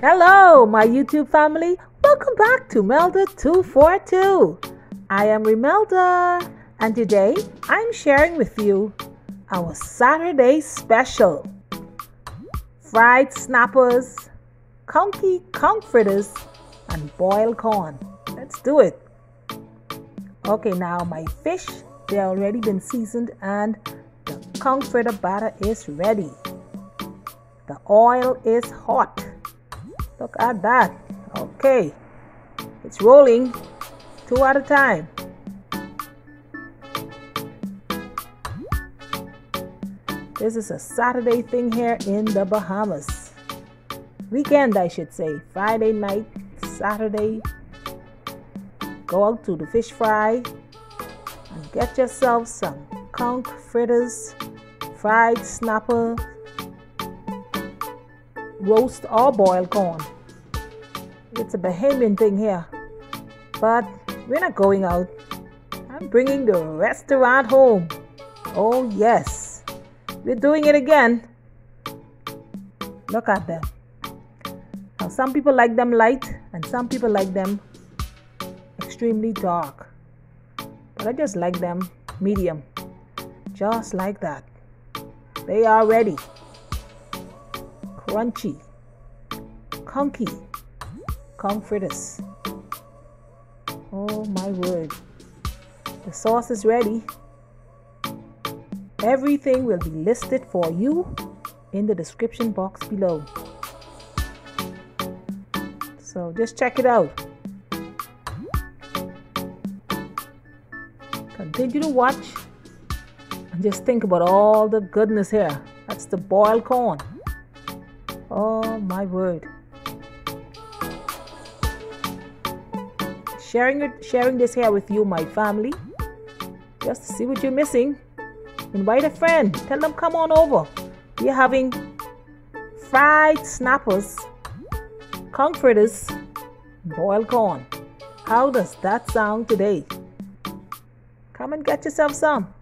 Hello, my YouTube family. Welcome back to Melda242. I am Remelda, and today I'm sharing with you our Saturday special. Fried snappers, conky conch fritters, and boiled corn. Let's do it. Okay, now my fish, they already been seasoned and the conch fritter batter is ready. The oil is hot. Look at that. Okay. It's rolling 2 at a time. This is a Saturday thing here in the Bahamas. Weekend, I should say. Friday night, Saturday. Go out to the fish fry and get yourself some conch fritters, fried snapper, roast or boiled corn. It's a Bahamian thing here, but we're not going out. I'm bringing the restaurant home. Oh yes, we're doing it again. Look at them. Now some people like them light and some people like them extremely dark, but I just like them medium, just like that. They are ready. Crunchy, conky conch fritters. Oh my word. The sauce is ready. Everything will be listed for you in the description box below. So just check it out. Continue to watch and just think about all the goodness here. That's the boiled corn. Oh my word. Sharing this here with you, my family, just to see what you're missing. Invite a friend. Tell them come on over. We're having fried snappers, conch fritters, boiled corn. How does that sound today? Come and get yourself some.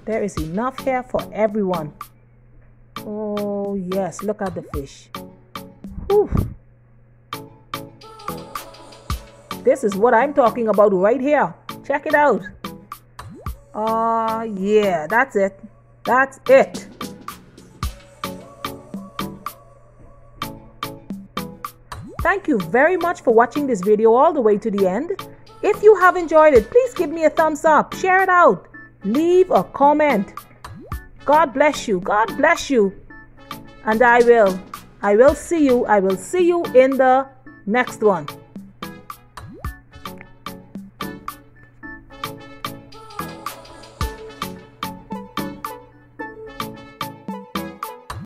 There is enough here for everyone. Oh yes, look at the fish. Whew. This is what I'm talking about right here. Check it out. Yeah, that's it. That's it. Thank you very much for watching this video all the way to the end. If you have enjoyed it, please give me a thumbs up. Share it out. Leave a comment. God bless you. God bless you. And I will see you in the next one.